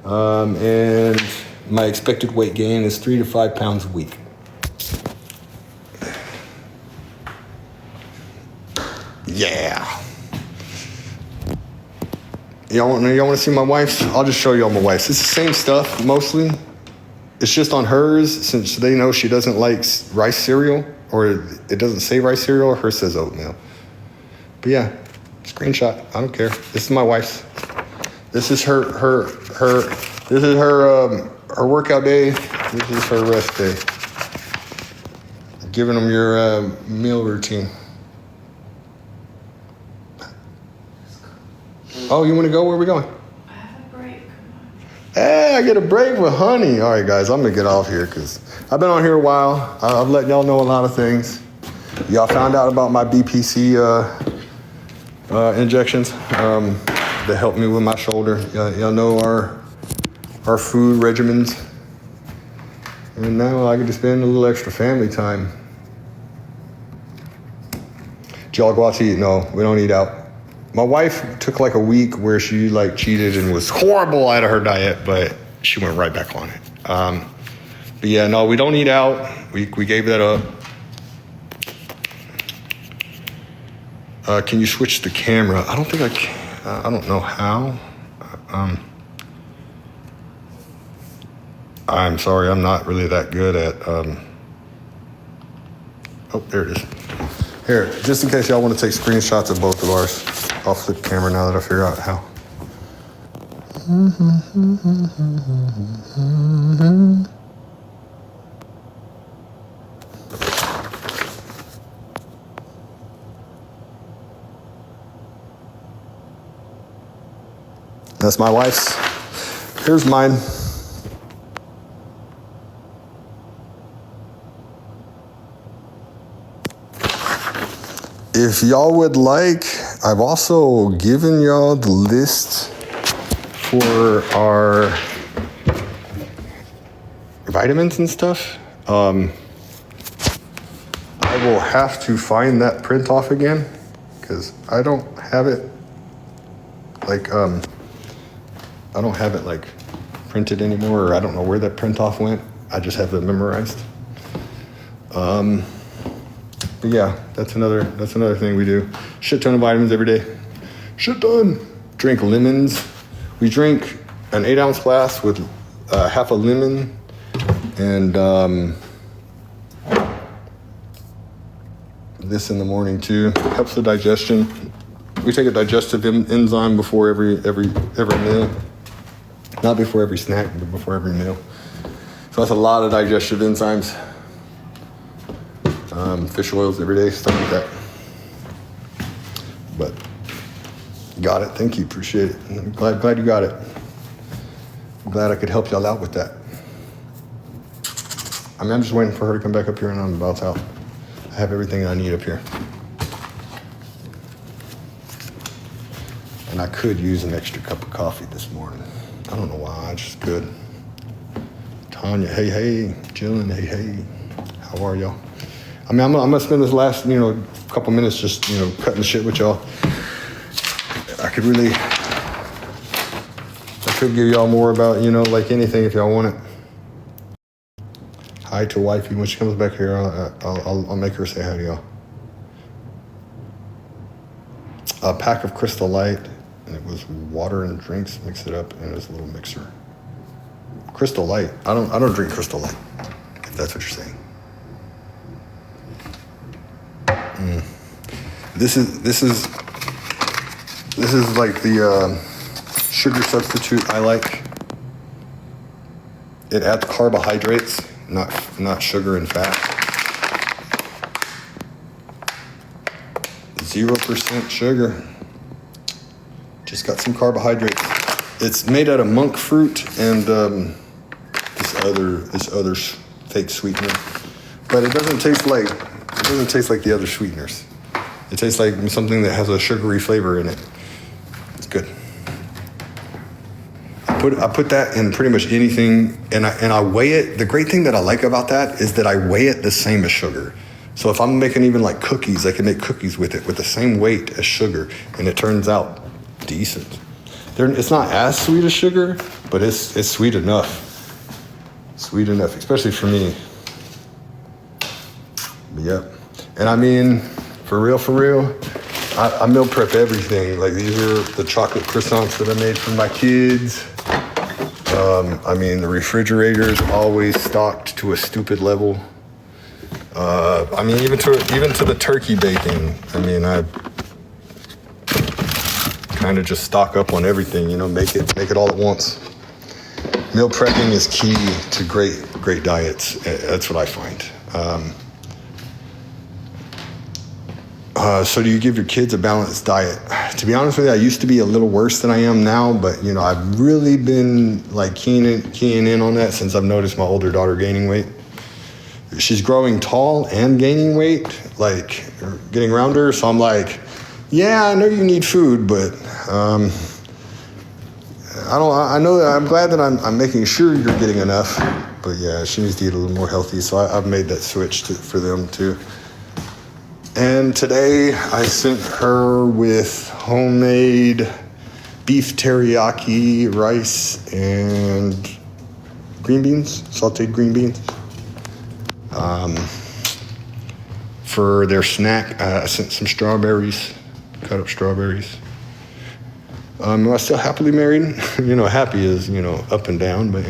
and my expected weight gain is 3 to 5 pounds a week. Yeah. Y'all want to see my wife's? I'll just show y'all my wife's. It's the same stuff, mostly. It's just on hers, since they know she doesn't like rice cereal, or it doesn't say rice cereal, hers says oatmeal. But yeah, screenshot, I don't care. This is my wife's. This is her workout day. This is her rest day. Giving them your meal routine. Oh, you want to go? Where are we going? I have a break. Hey, I get a break with honey. All right, guys, I'm going to get off here because I've been on here a while. I've let y'all know a lot of things. Y'all found out about my BPC injections that helped me with my shoulder. Y'all know our food regimens. And now I get to spend a little extra family time. Did y'all go out to eat? No, we don't eat out. My wife took like a week where she like cheated and was horrible out of her diet, but she went right back on it. But yeah, no, we don't eat out. We gave that up. Can you switch the camera? I don't think I can. I don't know how. I'm sorry, I'm not really that good at. Oh, there it is. Here, just in case y'all want to take screenshots of both of ours, I'll flip the camera now that I figure out how. That's my wife's. Here's mine. If y'all would like, I've also given y'all the list for our vitamins and stuff. I will have to find that print off again because I don't have it like I don't have it like printed anymore, or I don't know where that print off went. I just have it memorized. But yeah, that's another thing we do. Shit ton of vitamins every day. Shit ton. Drink lemons. We drink an 8-ounce glass with half a lemon and this in the morning too. Helps the digestion. We take a digestive enzyme before every meal. Not before every snack, but before every meal. So that's a lot of digestive enzymes. Fish oils every day, stuff like that. But got it. Thank you. Appreciate it. I'm glad you got it. I'm glad I could help y'all out with that. I mean, I'm just waiting for her to come back up here and I'm about out. I have everything I need up here. And I could use an extra cup of coffee this morning. I don't know why, I just could. Tanya, hey. Jillian, hey. How are y'all? I mean, I'm gonna spend this last, couple minutes just, cutting the shit with y'all. I could give y'all more about, like anything if y'all want it. Hi to wifey. When she comes back here, I'll make her say hi to y'all. A pack of Crystal Light, and it was water and drinks, mix it up, and it was a little mixer. Crystal Light. I don't drink Crystal Light, if that's what you're saying. This is like the sugar substitute I like. It adds carbohydrates, not sugar and fat. 0% sugar. Just got some carbohydrates. It's made out of monk fruit and this other fake sweetener, but it doesn't taste like the other sweeteners. It tastes like something that has a sugary flavor in it. It's good. I put that in pretty much anything, and I weigh it. The great thing that I like about that is that I weigh it the same as sugar. So if I'm making even like cookies, I can make cookies with it with the same weight as sugar, and it turns out decent. It's not as sweet as sugar, but it's sweet enough. Sweet enough, especially for me. But yep. And I mean, for real, I meal prep everything. Like these are the chocolate croissants that I made for my kids. I mean, the refrigerator is always stocked to a stupid level. I mean, even to the turkey bacon. I mean, I kind of just stock up on everything. Make it all at once. Meal prepping is key to great diets. That's what I find. So do you give your kids a balanced diet? To be honest with you, I used to be a little worse than I am now, but I've really been like keying in on that since I've noticed my older daughter gaining weight. She's growing tall and gaining weight, like getting rounder. So I'm like, yeah, I know you need food, but I know that I'm glad that I'm making sure you're getting enough. But yeah, she needs to eat a little more healthy. So I've made that switch for them too. And today I sent her with homemade beef teriyaki rice and green beans, sauteed green beans. For their snack, I sent some strawberries, cut up strawberries. Am I still happily married? Happy is, up and down, but,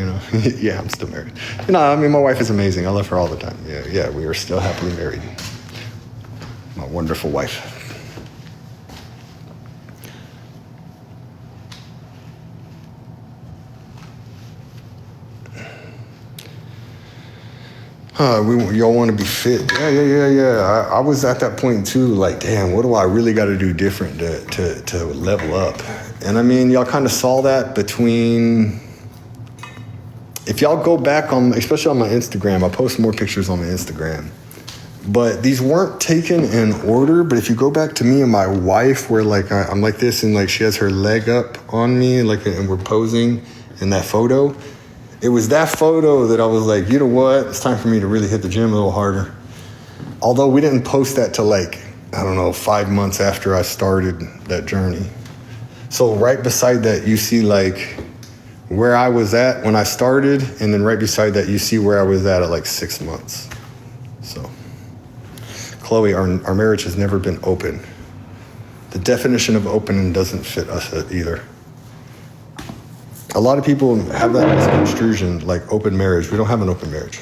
yeah, I'm still married. I mean, my wife is amazing. I love her all the time. Yeah, we are still happily married. My wonderful wife. Y'all want to be fit? Yeah. I was at that point too. Like, damn, what do I really got to do different to level up? And I mean, y'all kind of saw that between. If y'all go back especially on my Instagram, I post more pictures on my Instagram. But these weren't taken in order. But if you go back to me and my wife, where like I'm like this and like she has her leg up on me, like, and we're posing in that photo. It was that photo that I was like, you know what? It's time for me to really hit the gym a little harder. Although we didn't post that till 5 months after I started that journey. So right beside that, you see where I was at when I started, and then right beside that, you see where I was at 6 months. So, Chloe, our marriage has never been open. The definition of open doesn't fit us either. A lot of people have that misconstruction, like open marriage. We don't have an open marriage.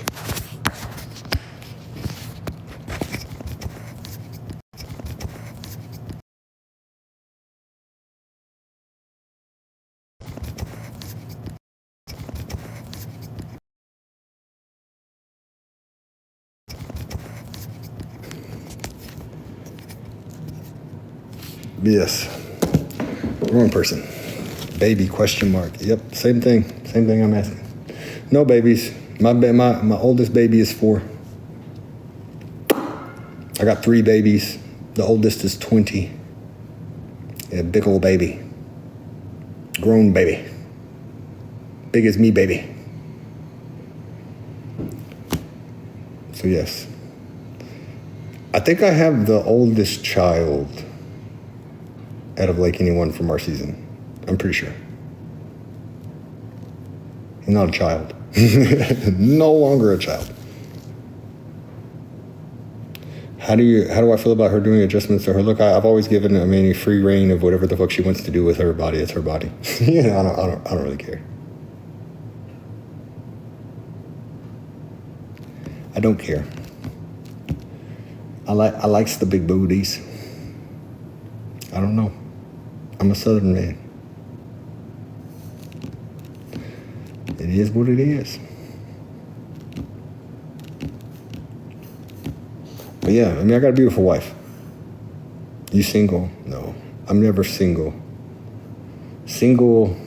Yes. Wrong person. Baby, question mark. Yep, same thing I'm asking. No babies. My oldest baby is 4. I got 3 babies. The oldest is 20. Yeah, big old baby. Grown baby. Big as me, baby. So yes. I think I have the oldest child out of anyone from our season. I'm pretty sure. He's not a child. No longer a child. How do I feel about her doing adjustments to her look? I've always given a free reign of whatever the fuck she wants to do with her body. It's her body. I don't really care. I don't care. I likes the big booties. I don't know. I'm a Southern man. It is what it is. But yeah, I got a beautiful wife. You single? No, I'm never single. Single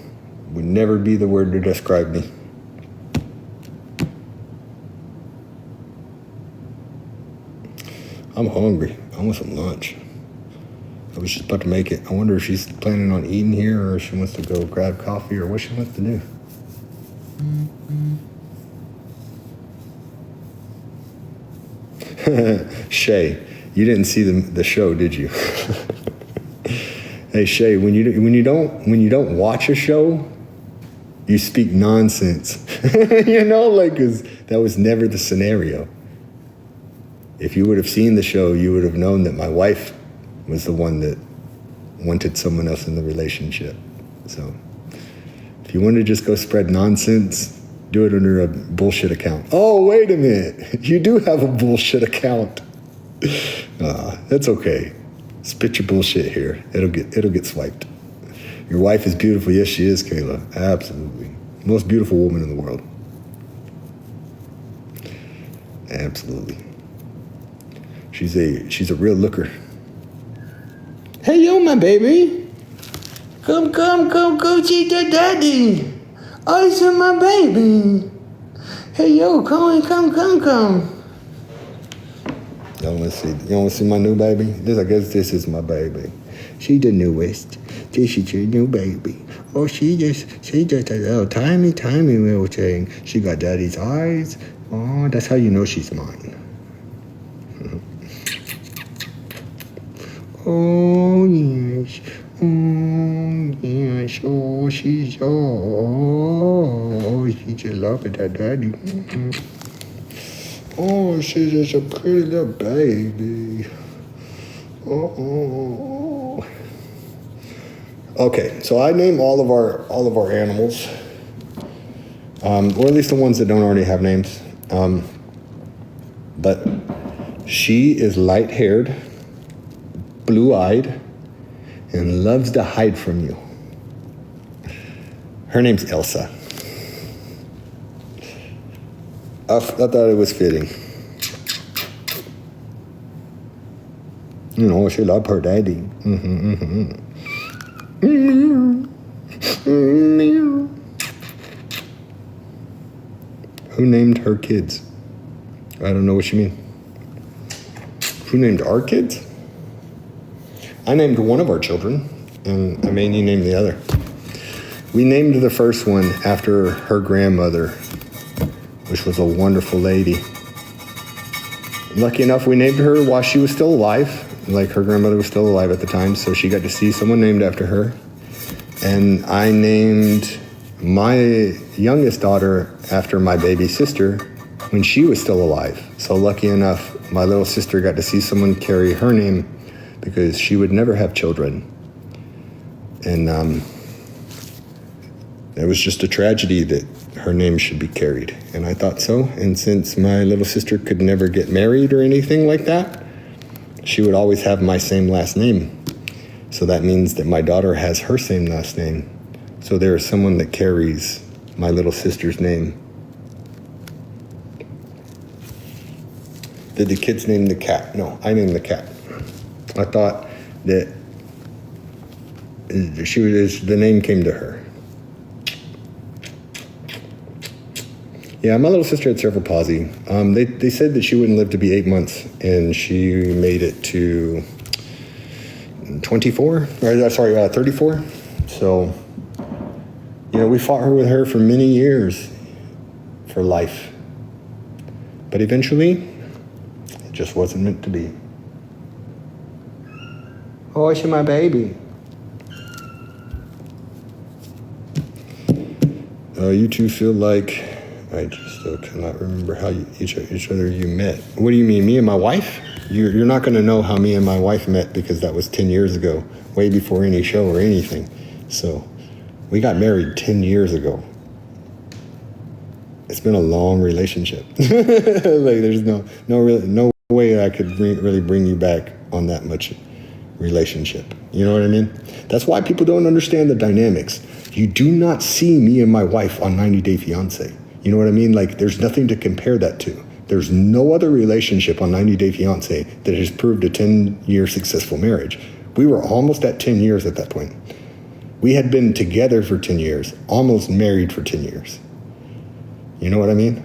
would never be the word to describe me. I'm hungry. I want some lunch. I was just about to make it. I wonder if she's planning on eating here or if she wants to go grab coffee or what she wants to do. Shay, you didn't see the show, did you? Hey Shay, when you don't watch a show, you speak nonsense. 'Cause that was never the scenario. If you would have seen the show, you would have known that my wife was the one that wanted someone else in the relationship. So if you want to just go spread nonsense, do it under a bullshit account. Oh, wait a minute. You do have a bullshit account. That's okay. Spit your bullshit here. It'll get swiped. Your wife is beautiful. Yes, she is, Kayla. Absolutely. Most beautiful woman in the world. Absolutely. She's a real looker. Hey, yo, my baby. Come see the daddy. Oh, it's my baby. Hey, yo, come. Y'all want to see my new baby? I guess this is my baby. She the newest. This is your new baby. Oh, she just a little tiny little thing. She got daddy's eyes. Oh, that's how you know she's mine. Oh, yes. Oh, yes. Oh, she's just loving that daddy. Oh, she's just a pretty little baby. Oh. Okay, so I name all of our animals, or at least the ones that don't already have names. But she is light-haired, blue-eyed, and loves to hide from you. Her name's Elsa. I thought it was fitting. You know, she loved her daddy. Who named her kids? I don't know what you mean. Who named our kids? I named one of our children, and Amani named the other. We named the first one after her grandmother, which was a wonderful lady. Lucky enough, we named her while she was still alive. Like, her grandmother was still alive at the time, so she got to see someone named after her. And I named my youngest daughter after my baby sister when she was still alive. So lucky enough, my little sister got to see someone carry her name because she would never have children. And it was just a tragedy that her name should be carried. And I thought so. And since my little sister could never get married or anything like that, she would always have my same last name. So that means that my daughter has her same last name. So there is someone that carries my little sister's name. Did the kids name the cat? No, I named the cat. I thought that the name came to her. Yeah, my little sister had cerebral palsy. They said that she wouldn't live to be 8 months, and she made it to 34. So, you know, we fought with her for many years for life. But eventually, it just wasn't meant to be. Oh, she's my baby. You two feel like... I just still cannot remember how each other you met. What do you mean, me and my wife? You're not going to know how me and my wife met because that was 10 years ago, way before any show or anything. So we got married 10 years ago. It's been a long relationship. Like, there's no way I could really bring you back on that much relationship. You know what I mean? That's why people don't understand the dynamics. You do not see me and my wife on 90 Day Fiancé. You know what I mean? Like, there's nothing to compare that to. There's no other relationship on 90 Day Fiancé that has proved a 10-year successful marriage. We were almost at 10 years at that point. We had been together for 10 years, almost married for 10 years. You know what I mean?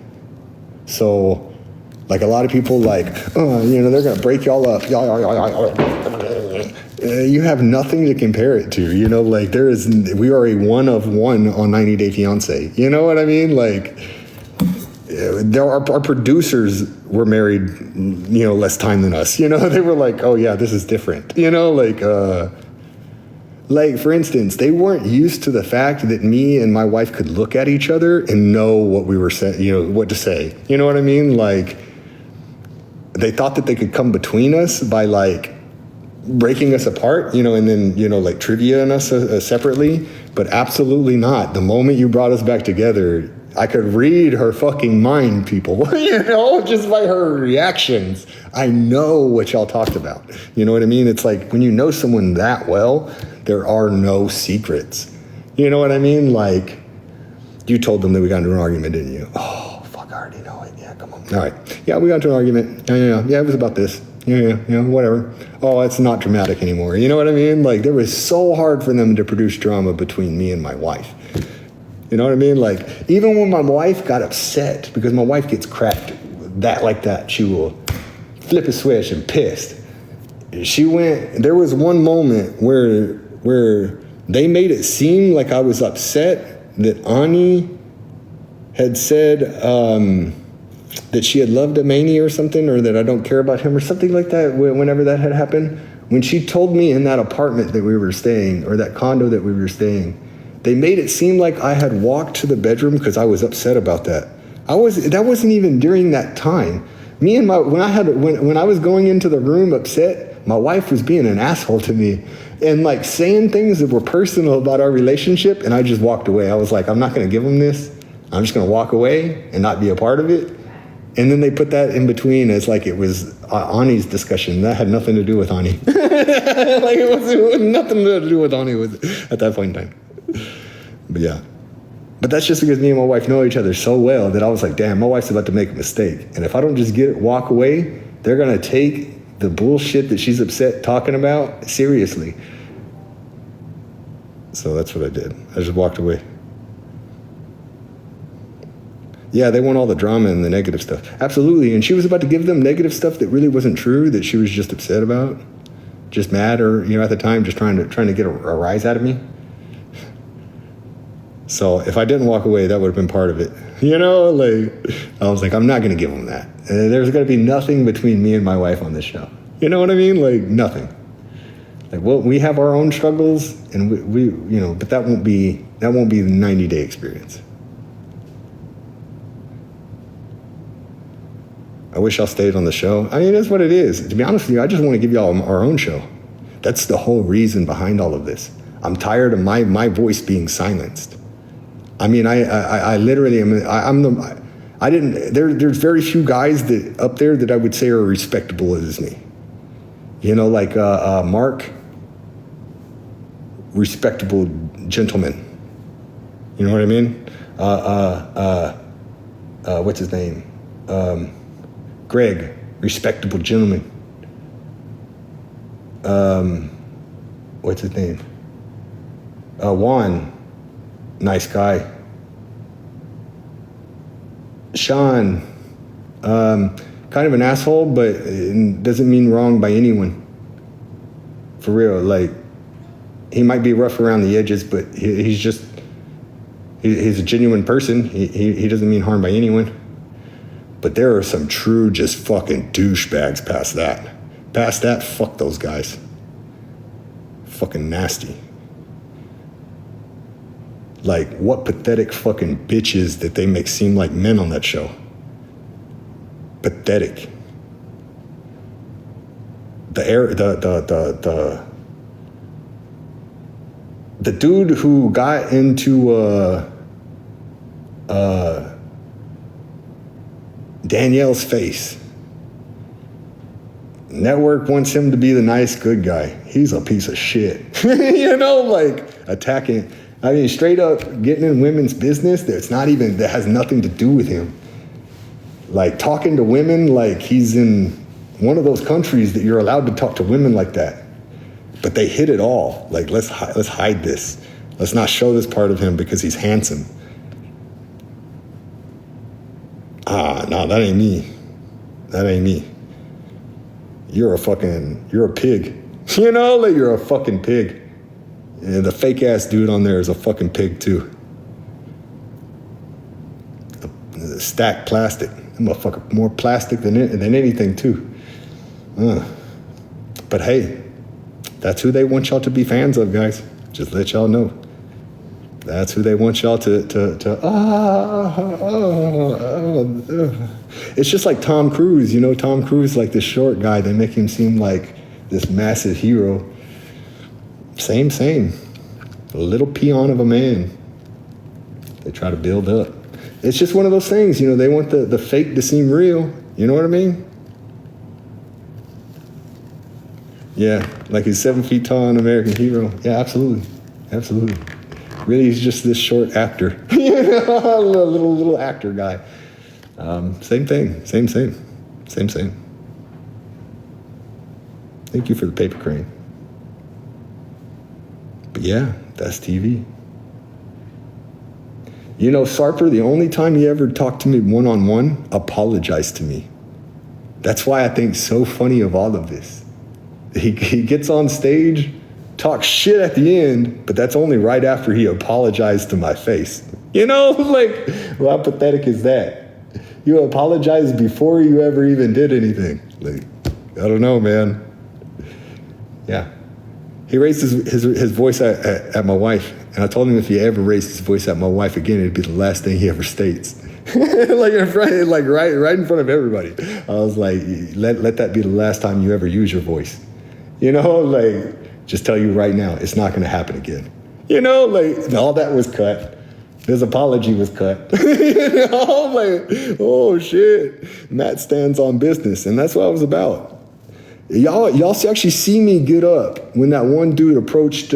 So, like, a lot of people, like, you know, they're going to break y'all up. You have nothing to compare it to, you know, like, we are a one of one on 90 Day Fiancé. You know what I mean? Like, our producers were married, you know, less time than us. You know, they were like, oh yeah, this is different. You know, like for instance, they weren't used to the fact that me and my wife could look at each other and know what we were saying, you know, what to say. You know what I mean? Like, they thought that they could come between us by, like, breaking us apart, you know, and then, you know, like, trivia-ing us separately, but absolutely not. The moment you brought us back together, I could read her fucking mind, people, you know, just by her reactions. I know what y'all talked about. You know what I mean? It's like, when you know someone that well, there are no secrets. You know what I mean? Like, you told them that we got into an argument, didn't you? Oh, fuck, I already know it. Yeah, come on. All right. Yeah, we got into an argument. Yeah, it was about this. Yeah, whatever. Oh, it's not dramatic anymore. You know what I mean? Like, it was so hard for them to produce drama between me and my wife. You know what I mean? Like, even when my wife got upset, because my wife gets cracked like that, she will flip a switch and pissed. There was one moment where they made it seem like I was upset that Ani had said that she had loved Amani or something, or that I don't care about him or something like that, whenever that had happened. When she told me in that apartment that we were staying, or that condo that we were staying, they made it seem like I had walked to the bedroom because I was upset about that. That wasn't even during that time. When I was going into the room upset, my wife was being an asshole to me and like saying things that were personal about our relationship, and I just walked away. I was like, I'm not going to give them this. I'm just going to walk away and not be a part of it. And then they put that in between as like it was Ani's discussion. That had nothing to do with Ani. Like it was nothing to do with Ani at that point in time. But yeah. But that's just because me and my wife know each other so well that I was like, damn, my wife's about to make a mistake. And if I don't just walk away, they're going to take the bullshit that she's upset talking about seriously. So that's what I did. I just walked away. Yeah, they want all the drama and the negative stuff. Absolutely. And she was about to give them negative stuff that really wasn't true, that she was just upset about, just mad, or, at the time, just trying to get a rise out of me. So if I didn't walk away, that would have been part of it. I was like, I'm not going to give them that. And there's going to be nothing between me and my wife on this show. You know what I mean? Like nothing. Like, well, we have our own struggles, and we but that won't be the 90-day experience. I wish y'all stayed on the show. I mean, that's what it is. To be honest with you, I just want to give y'all our own show. That's the whole reason behind all of this. I'm tired of my voice being silenced. I mean, I literally am. There's very few guys that up there that I would say are respectable as me. Like Mark, respectable gentleman. You know what I mean? What's his name? Greg, respectable gentleman. What's his name? Juan, nice guy. Sean, kind of an asshole, but it doesn't mean wrong by anyone. For real, like, he might be rough around the edges, but he's a genuine person. He doesn't mean harm by anyone. But there are some true just fucking douchebags past that. Past that, fuck those guys. Fucking nasty. Like, what pathetic fucking bitches that they make seem like men on that show. Pathetic. The dude who got into Danielle's face. Network wants him to be the nice, good guy. He's a piece of shit. Like attacking. I mean, straight up getting in women's business that has nothing to do with him. Like talking to women like he's in one of those countries that you're allowed to talk to women like that. But they hid it all. Like, let's hide this. Let's not show this part of him because he's handsome. No, that ain't me. That ain't me. You're a pig. Like you're a fucking pig. And the fake ass dude on there is a fucking pig too. The stacked plastic. I'm a fucking more plastic than anything too. But hey, that's who they want y'all to be fans of, guys. Just let y'all know. That's who they want y'all to. It's just like Tom Cruise, Tom Cruise, like this short guy. They make him seem like this massive hero. Same. A little peon of a man. They try to build up. It's just one of those things, they want the fake to seem real. You know what I mean? Yeah, like he's 7 feet tall, an American hero. Yeah, absolutely. Really, he's just this short actor. A little actor guy. Same thing. Same. Thank you for the paper crane. But yeah, that's TV. Sarper, the only time he ever talked to me one-on-one, apologized to me. That's why I think so funny of all of this. He gets on stage, talks shit at the end, but that's only right after he apologized to my face. Like, well, how pathetic is that? You apologized before you ever even did anything. Like, I don't know, man. Yeah. He raised his voice at my wife, and I told him if he ever raised his voice at my wife again, it'd be the last thing he ever states. like in front, like right in front of everybody. I was like, let that be the last time you ever use your voice. You know, like, just tell you right now, it's not going to happen again. You know, like, all that was cut. His apology was cut. You know, like, oh shit. Matt stands on business, and that's what I was about. Y'all actually see me get up when that one dude approached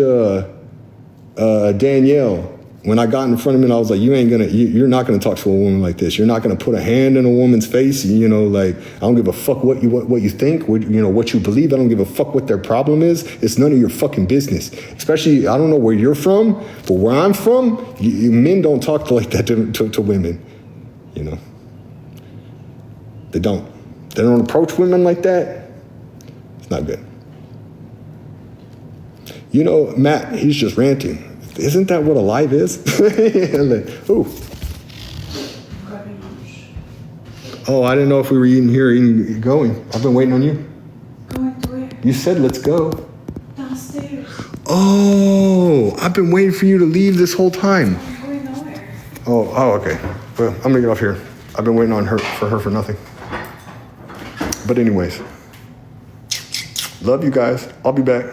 Danielle. When I got in front of him, I was like, you're not gonna talk to a woman like this. You're not gonna put a hand in a woman's face. You know, like, I don't give a fuck what you think, what you believe. I don't give a fuck what their problem is. It's none of your fucking business. Especially, I don't know where you're from, but where I'm from, men don't talk like that to women. You know, they don't. They don't approach women like that. It's not good. You know, Matt, he's just ranting. Isn't that what a live is? Like, ooh. Oh, I didn't know if we were eating here or going. I've been waiting on you. Going to where? You said let's go. Downstairs. Oh, I've been waiting for you to leave this whole time. I'm going nowhere. Oh, okay. Well, I'm gonna get off here. I've been waiting on her for nothing. But anyways, love you guys. I'll be back.